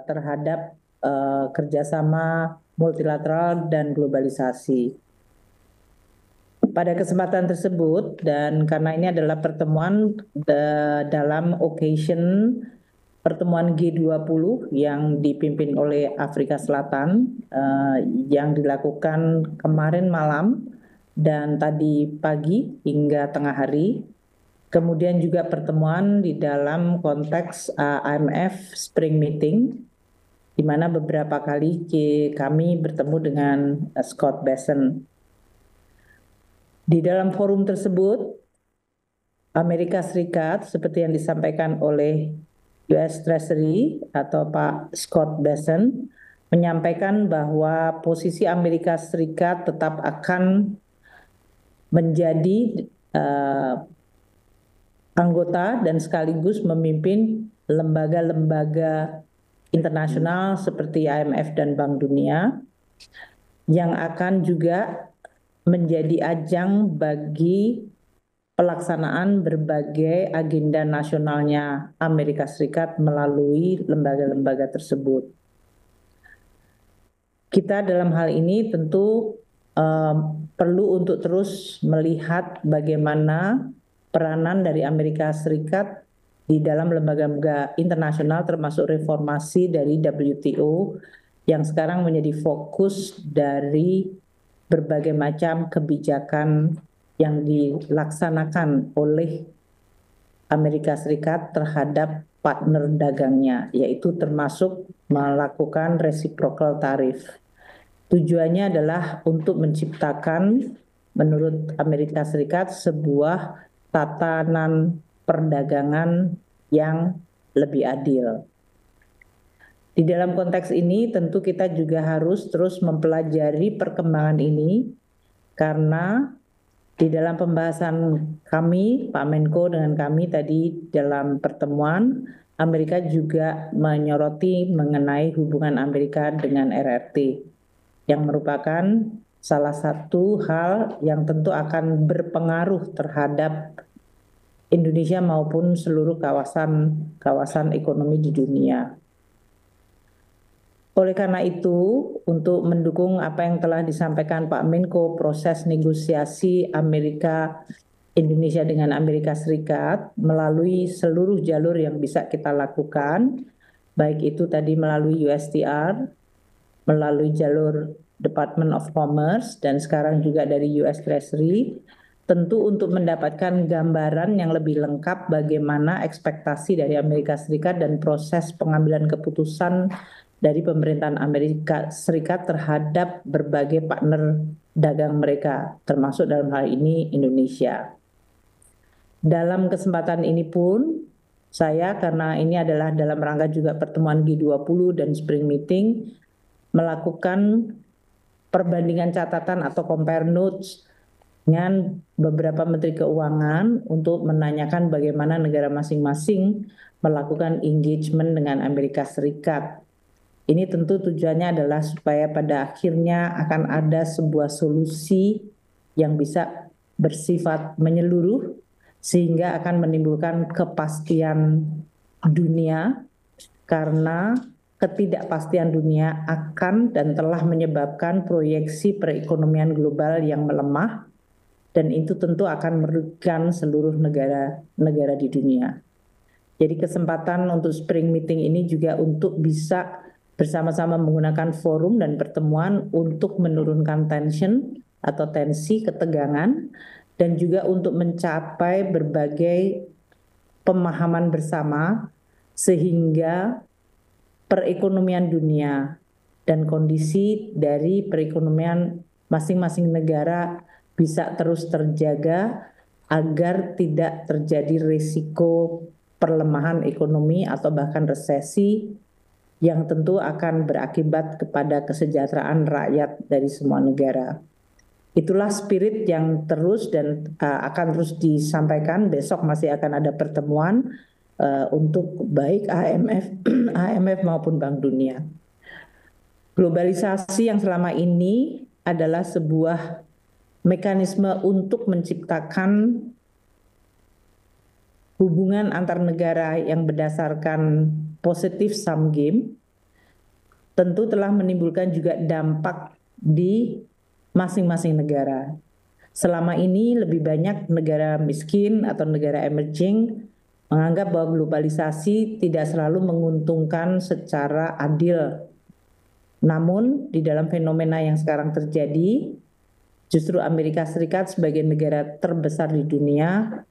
terhadap kerjasama multilateral dan globalisasi. Pada kesempatan tersebut, dan karena ini adalah pertemuan dalam occasion pertemuan G20 yang dipimpin oleh Afrika Selatan, yang dilakukan kemarin malam dan tadi pagi hingga tengah hari. Kemudian juga pertemuan di dalam konteks IMF Spring Meeting, di mana beberapa kali kami bertemu dengan Scott Bessent. Di dalam forum tersebut, Amerika Serikat seperti yang disampaikan oleh US Treasury atau Pak Scott Bessent menyampaikan bahwa posisi Amerika Serikat tetap akan menjadi anggota dan sekaligus memimpin lembaga-lembaga internasional seperti IMF dan Bank Dunia yang akan juga menjadi ajang bagi pelaksanaan berbagai agenda nasionalnya Amerika Serikat melalui lembaga-lembaga tersebut. Kita dalam hal ini tentu perlu untuk terus melihat bagaimana peranan dari Amerika Serikat di dalam lembaga-lembaga internasional termasuk reformasi dari WTO yang sekarang menjadi fokus dari berbagai macam kebijakan yang dilaksanakan oleh Amerika Serikat terhadap partner dagangnya, yaitu termasuk melakukan reciprocal tarif. Tujuannya adalah untuk menciptakan, menurut Amerika Serikat, sebuah tatanan perdagangan yang lebih adil. Di dalam konteks ini tentu kita juga harus terus mempelajari perkembangan ini karena di dalam pembahasan kami, Pak Menko dengan kami tadi dalam pertemuan, Amerika juga menyoroti mengenai hubungan Amerika dengan RRT yang merupakan salah satu hal yang tentu akan berpengaruh terhadap Indonesia maupun seluruh kawasan ekonomi di dunia. Oleh karena itu, untuk mendukung apa yang telah disampaikan Pak Menko, proses negosiasi Indonesia dengan Amerika Serikat melalui seluruh jalur yang bisa kita lakukan, baik itu tadi melalui USTR, melalui jalur Department of Commerce, dan sekarang juga dari US Treasury, tentu untuk mendapatkan gambaran yang lebih lengkap bagaimana ekspektasi dari Amerika Serikat dan proses pengambilan keputusan dari pemerintahan Amerika Serikat terhadap berbagai partner dagang mereka, termasuk dalam hal ini Indonesia. Dalam kesempatan ini pun, saya karena ini adalah dalam rangka juga pertemuan G20 dan Spring Meeting, melakukan perbandingan catatan atau compare notes dengan beberapa menteri keuangan untuk menanyakan bagaimana negara masing-masing melakukan engagement dengan Amerika Serikat. Ini tentu tujuannya adalah supaya pada akhirnya akan ada sebuah solusi yang bisa bersifat menyeluruh sehingga akan menimbulkan kepastian dunia, karena ketidakpastian dunia akan dan telah menyebabkan proyeksi perekonomian global yang melemah, dan itu tentu akan merugikan seluruh negara di dunia. Jadi kesempatan untuk Spring Meeting ini juga untuk bisa bersama-sama menggunakan forum dan pertemuan untuk menurunkan tensi, ketegangan, dan juga untuk mencapai berbagai pemahaman bersama sehingga perekonomian dunia dan kondisi dari perekonomian masing-masing negara bisa terus terjaga agar tidak terjadi risiko perlemahan ekonomi atau bahkan resesi yang tentu akan berakibat kepada kesejahteraan rakyat dari semua negara. Itulah spirit yang terus dan akan terus disampaikan. Besok masih akan ada pertemuan untuk baik IMF maupun Bank Dunia. Globalisasi yang selama ini adalah sebuah mekanisme untuk menciptakan hubungan antar negara yang berdasarkan positive sum game, tentu telah menimbulkan juga dampak di masing-masing negara. Selama ini lebih banyak negara miskin atau negara emerging menganggap bahwa globalisasi tidak selalu menguntungkan secara adil. Namun di dalam fenomena yang sekarang terjadi, justru Amerika Serikat sebagai negara terbesar di dunia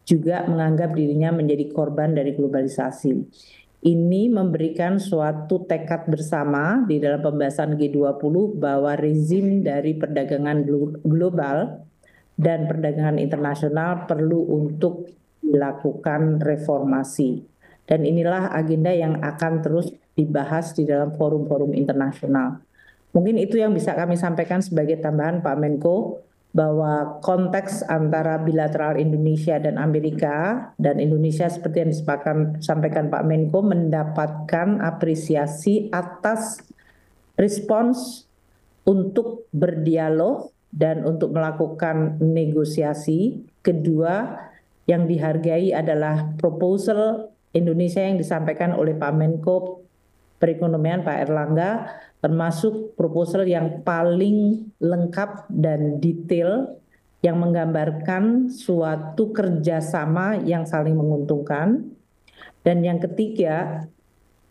juga menganggap dirinya menjadi korban dari globalisasi. Ini memberikan suatu tekad bersama di dalam pembahasan G20 bahwa rezim dari perdagangan global dan perdagangan internasional perlu untuk dilakukan reformasi. Dan inilah agenda yang akan terus dibahas di dalam forum-forum internasional. Mungkin itu yang bisa kami sampaikan sebagai tambahan Pak Menko, bahwa konteks antara bilateral Indonesia dan Amerika dan Indonesia seperti yang disampaikan Pak Menko mendapatkan apresiasi atas respons untuk berdialog dan untuk melakukan negosiasi. Kedua, yang dihargai adalah proposal Indonesia yang disampaikan oleh Pak Menko Perekonomian Pak Erlangga, termasuk proposal yang paling lengkap dan detail yang menggambarkan suatu kerjasama yang saling menguntungkan. Dan yang ketiga,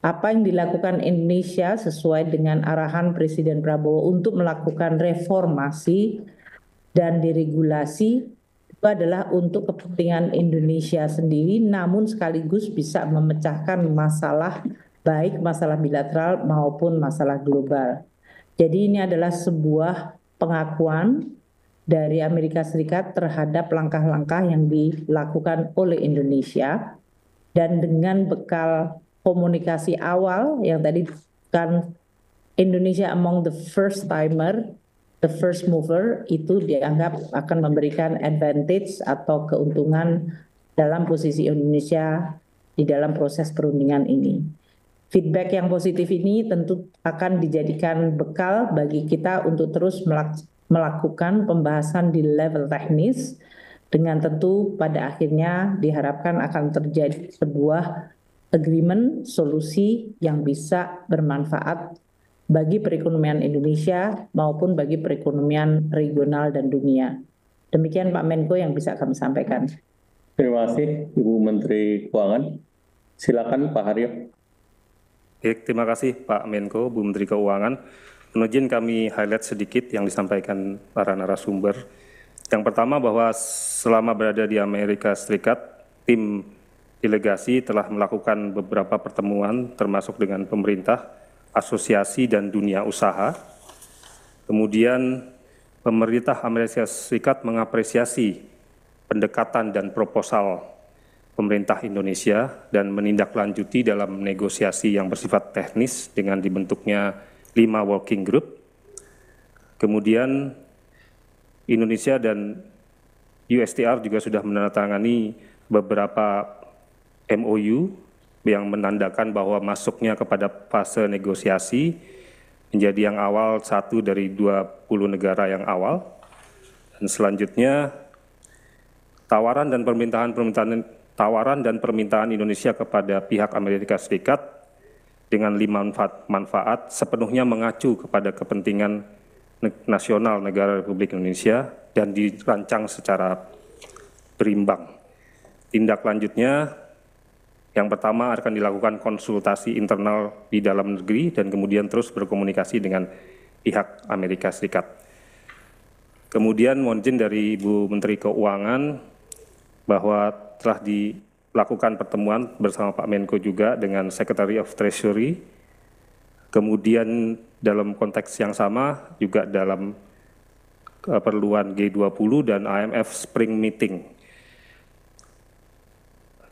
apa yang dilakukan Indonesia sesuai dengan arahan Presiden Prabowo untuk melakukan reformasi dan deregulasi itu adalah untuk kepentingan Indonesia sendiri, namun sekaligus bisa memecahkan masalah baik masalah bilateral maupun masalah global. Jadi ini adalah sebuah pengakuan dari Amerika Serikat terhadap langkah-langkah yang dilakukan oleh Indonesia, dan dengan bekal komunikasi awal yang tadi kan Indonesia among the first timer, the first mover, itu dianggap akan memberikan advantage atau keuntungan dalam posisi Indonesia di dalam proses perundingan ini. Feedback yang positif ini tentu akan dijadikan bekal bagi kita untuk terus melakukan pembahasan di level teknis, dengan tentu pada akhirnya diharapkan akan terjadi sebuah agreement, solusi yang bisa bermanfaat bagi perekonomian Indonesia maupun bagi perekonomian regional dan dunia. Demikian Pak Menko yang bisa kami sampaikan. Terima kasih Ibu Menteri Keuangan. Silakan Pak Haryo. Baik, terima kasih Pak Menko, Bu Menteri Keuangan. Mohon izin kami highlight sedikit yang disampaikan para narasumber. Yang pertama bahwa selama berada di Amerika Serikat, tim delegasi telah melakukan beberapa pertemuan termasuk dengan pemerintah, asosiasi dan dunia usaha. Kemudian pemerintah Amerika Serikat mengapresiasi pendekatan dan proposal pemerintah Indonesia dan menindaklanjuti dalam negosiasi yang bersifat teknis dengan dibentuknya 5 working group. Kemudian Indonesia dan USTR juga sudah menandatangani beberapa MOU yang menandakan bahwa masuknya kepada fase negosiasi menjadi yang awal satu dari 20 negara yang awal. Dan selanjutnya tawaran dan permintaan Indonesia kepada pihak Amerika Serikat dengan 5 manfaat sepenuhnya mengacu kepada kepentingan nasional negara Republik Indonesia dan dirancang secara berimbang. Tindak lanjutnya, yang pertama akan dilakukan konsultasi internal di dalam negeri dan kemudian terus berkomunikasi dengan pihak Amerika Serikat. Kemudian mohon izin dari Ibu Menteri Keuangan bahwa telah dilakukan pertemuan bersama Pak Menko juga dengan Secretary of Treasury. Kemudian dalam konteks yang sama juga dalam keperluan G20 dan IMF Spring Meeting.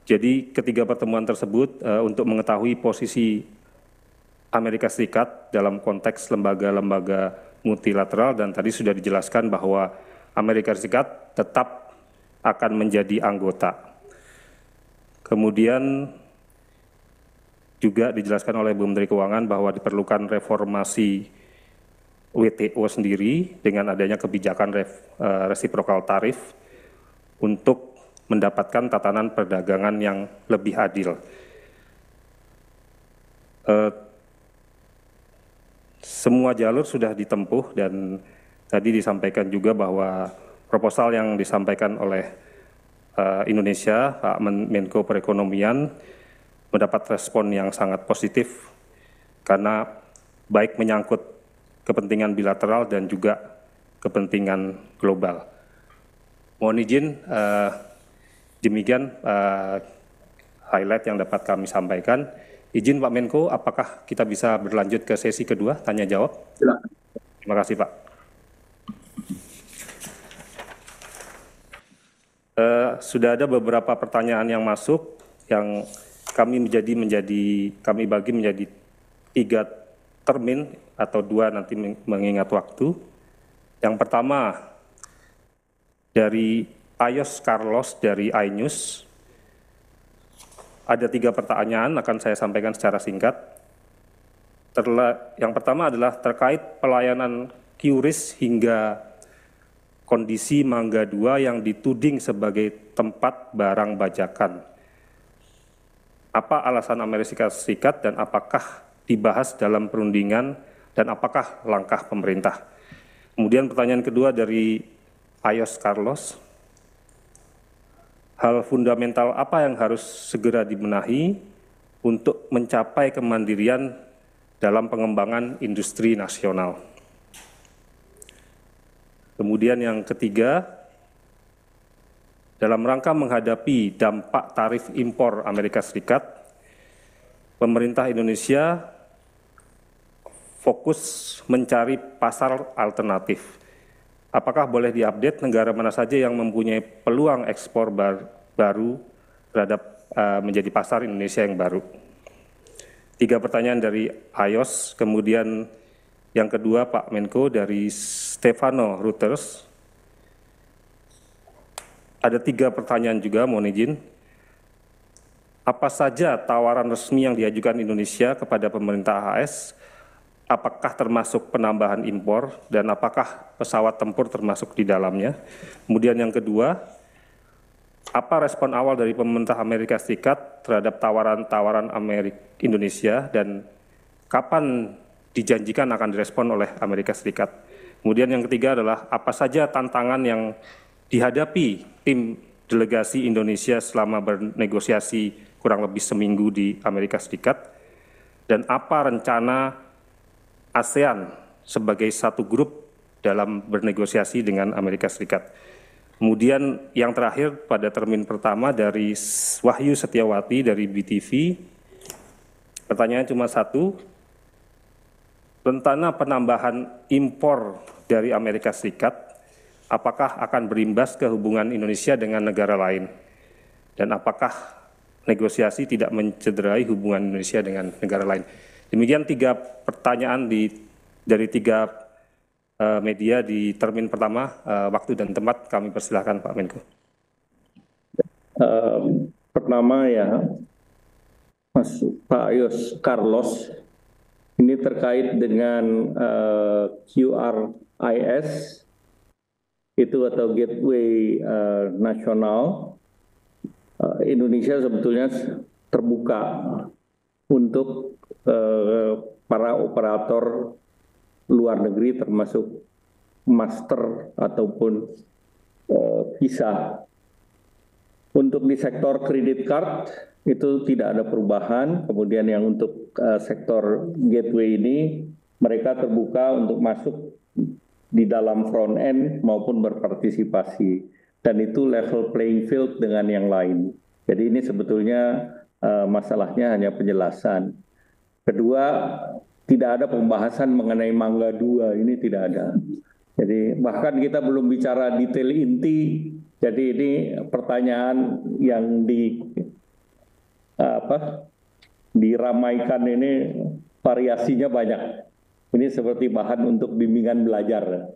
Jadi ketiga pertemuan tersebut untuk mengetahui posisi Amerika Serikat dalam konteks lembaga-lembaga multilateral, dan tadi sudah dijelaskan bahwa Amerika Serikat tetap akan menjadi anggota. Kemudian juga dijelaskan oleh Bu Menteri Keuangan bahwa diperlukan reformasi WTO sendiri dengan adanya kebijakan resiprokal tarif untuk mendapatkan tatanan perdagangan yang lebih adil. semua jalur sudah ditempuh dan tadi disampaikan juga bahwa proposal yang disampaikan oleh Indonesia, Pak Menko Perekonomian, mendapat respon yang sangat positif karena baik menyangkut kepentingan bilateral dan juga kepentingan global. Mohon izin, demikian highlight yang dapat kami sampaikan. Izin Pak Menko, apakah kita bisa berlanjut ke sesi kedua, tanya jawab? Silakan. Terima kasih Pak. Sudah ada beberapa pertanyaan yang masuk yang kami bagi menjadi 3 termin atau 2 nanti mengingat waktu. Yang pertama dari Ayos Carlos dari iNews. Ada 3 pertanyaan akan saya sampaikan secara singkat. Yang pertama adalah terkait pelayanan QRIS hingga kondisi Mangga 2 yang dituding sebagai tempat barang bajakan. Apa alasan Amerika Serikat dan apakah dibahas dalam perundingan dan apakah langkah pemerintah? Kemudian pertanyaan kedua dari Ayos Carlos. Hal fundamental apa yang harus segera dibenahi untuk mencapai kemandirian dalam pengembangan industri nasional? Kemudian yang ketiga, dalam rangka menghadapi dampak tarif impor Amerika Serikat, pemerintah Indonesia fokus mencari pasar alternatif. Apakah boleh diupdate negara mana saja yang mempunyai peluang ekspor baru terhadap menjadi pasar Indonesia yang baru? 3 pertanyaan dari Ayos, kemudian yang kedua Pak Menko dari Stefano Reuters. Ada 3 pertanyaan juga, mohon izin. Apa saja tawaran resmi yang diajukan Indonesia kepada pemerintah AS? Apakah termasuk penambahan impor dan apakah pesawat tempur termasuk di dalamnya? Kemudian yang kedua, apa respon awal dari pemerintah Amerika Serikat terhadap tawaran-tawaran Indonesia dan kapan dijanjikan akan direspon oleh Amerika Serikat? Kemudian yang ketiga adalah apa saja tantangan yang dihadapi tim delegasi Indonesia selama bernegosiasi kurang lebih seminggu di Amerika Serikat dan apa rencana ASEAN sebagai satu grup dalam bernegosiasi dengan Amerika Serikat. Kemudian yang terakhir pada termin pertama dari Wahyu Setiawati dari BTV, pertanyaan cuma 1, rencana penambahan impor dari Amerika Serikat, apakah akan berimbas ke hubungan Indonesia dengan negara lain? Dan apakah negosiasi tidak mencederai hubungan Indonesia dengan negara lain? Demikian 3 pertanyaan dari 3 media di termin pertama. Waktu dan tempat kami persilahkan Pak Menko. Pertama ya, Pak Ayos Carlos, ini terkait dengan QRIS itu atau Gateway Nasional. Indonesia sebetulnya terbuka untuk para operator luar negeri termasuk master ataupun visa. Untuk di sektor kredit card itu tidak ada perubahan. Kemudian yang untuk sektor gateway ini mereka terbuka untuk masuk di dalam front end maupun berpartisipasi. Dan itu level playing field dengan yang lain. Jadi ini sebetulnya masalahnya hanya penjelasan. Kedua, tidak ada pembahasan mengenai Mangga 2, ini tidak ada. Jadi bahkan kita belum bicara detail inti. Jadi ini pertanyaan yang diramaikan ini variasinya banyak. Ini seperti bahan untuk bimbingan belajar.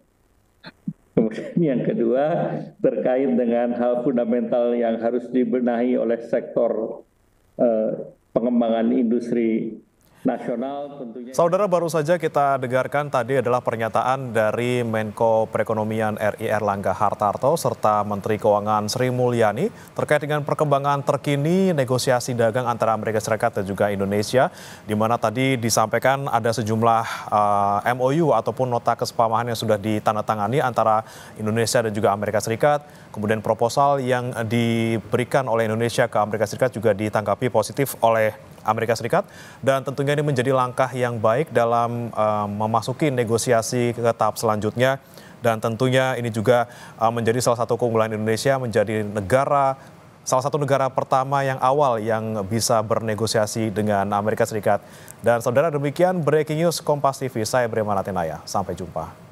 Kemudian yang kedua terkait dengan hal fundamental yang harus dibenahi oleh sektor pengembangan industri nasional tentunya. Saudara, baru saja kita dengarkan tadi adalah pernyataan dari Menko Perekonomian RI Erlangga Hartarto serta Menteri Keuangan Sri Mulyani terkait dengan perkembangan terkini negosiasi dagang antara Amerika Serikat dan juga Indonesia, di mana tadi disampaikan ada sejumlah MOU ataupun nota kesepahaman yang sudah ditandatangani antara Indonesia dan juga Amerika Serikat. Kemudian proposal yang diberikan oleh Indonesia ke Amerika Serikat juga ditanggapi positif oleh Amerika Serikat, dan tentunya ini menjadi langkah yang baik dalam memasuki negosiasi ke tahap selanjutnya, dan tentunya ini juga menjadi salah satu keunggulan Indonesia menjadi salah satu negara pertama yang awal yang bisa bernegosiasi dengan Amerika Serikat. Dan saudara, demikian Breaking News Kompas TV, saya Brema Natenaya, sampai jumpa.